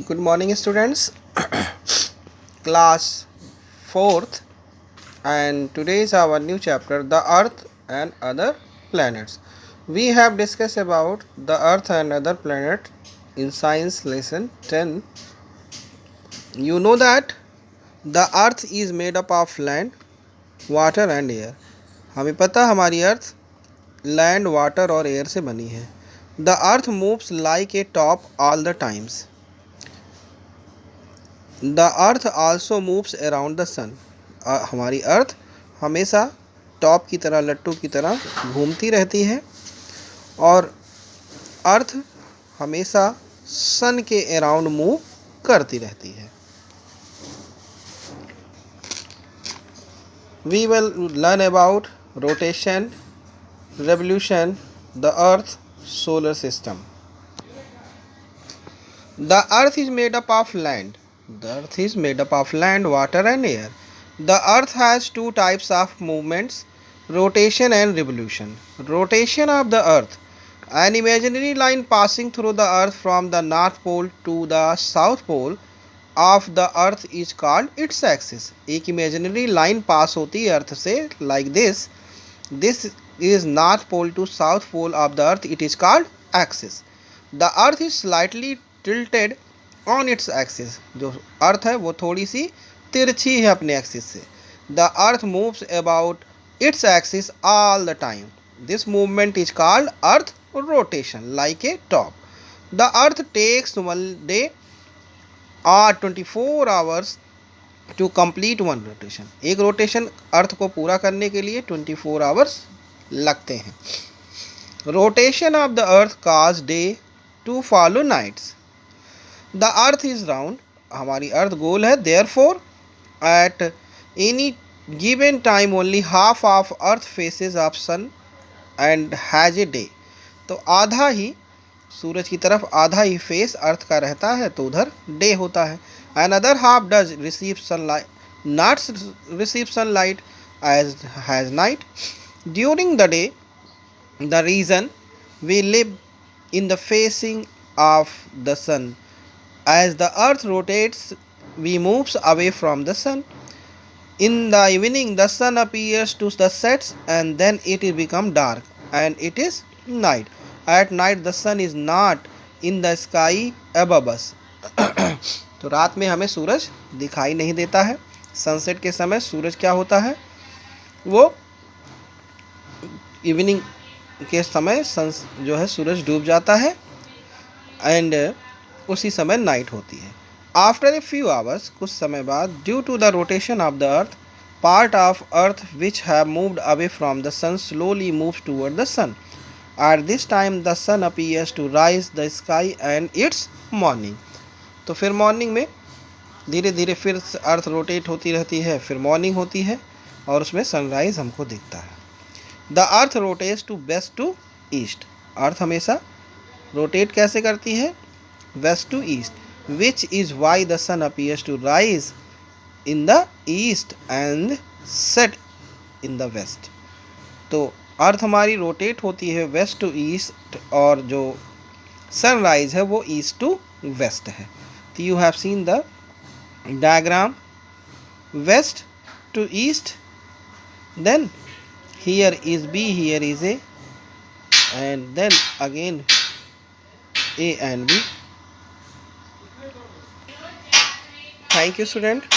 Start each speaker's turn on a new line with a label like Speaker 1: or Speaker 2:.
Speaker 1: Good morning, students. Class 4th, and today is our new chapter, the Earth and Other Planets. We have discussed about the Earth and other planets in Science Lesson 10. You know that the Earth is made up of land, water and air. हमें पता हमारी earth land, water और air से बनी है. The earth moves like a top all the times. The earth also moves around the sun. हमारी earth हमेशा top की तरह, लट्टू की तरह घूमती रहती है और अर्थ हमेशा सन के अराउंड मूव करती रहती है. We will learn about rotation, revolution, the earth, solar system. The earth is made up of land. The earth is made up of land, water and air. The earth has two types of movements, rotation and revolution. Rotation of the earth. An imaginary line passing through the earth from the north pole to the south pole of the earth is called its axis. एक imaginary line pass होती है अर्थ से like this. This is north pole to south pole of the earth. It is called axis. The earth is slightly tilted on its axis. जो अर्थ है वो थोड़ी सी तिरछी है अपने एक्सिस से. The earth moves about its axis all the time. This movement is called earth rotation, like a top. The earth takes one day or 24 hours to complete one rotation. एक rotation अर्थ को पूरा करने के लिए 24 hours लगते हैं. Rotation of the earth cause day to follow nights. The earth is round. हमारी अर्थ गोल है. Therefore, at any given time only half of earth faces of sun and has a day. तो आधा ही सूरज की तरफ आधा ही फेस अर्थ का रहता है तो उधर डे होता है. Another half does receive sunlight, not receive sunlight as has night. During the day, the reason we live in the facing of the sun. As the earth rotates, we moves away from the sun. In the evening, the sun appears to the sets and then it will become dark and it is night. At night, the sun is not in the sky above us. तो रात में हमें सूरज दिखाई नहीं देता है. Sunset के समय सूरज क्या होता है, वो इवनिंग के समय जो है सूरज डूब जाता है एंड उसी समय नाइट होती है. आफ्टर ए फ्यू आवर्स, कुछ समय बाद, due to the rotation of the earth, part of earth which have moved away from the sun slowly moves toward the sun. At this time the sun appears to rise the sky and it's morning. तो फिर morning में धीरे धीरे फिर earth rotate होती रहती है, फिर मॉर्निंग होती है और उसमें सनराइज हमको दिखता है. The earth rotates to west to east. Earth हमेशा रोटेट कैसे करती है, west to east, which is why the sun appears to rise in the east and set in the west. तो अर्थ हमारी रोटेट होती है वेस्ट टू ईस्ट और जो सनराइज है वो ईस्ट टू वेस्ट है. तो you have seen the diagram, west to east, then here is B, here is A, and then again A and B. Thank you, student.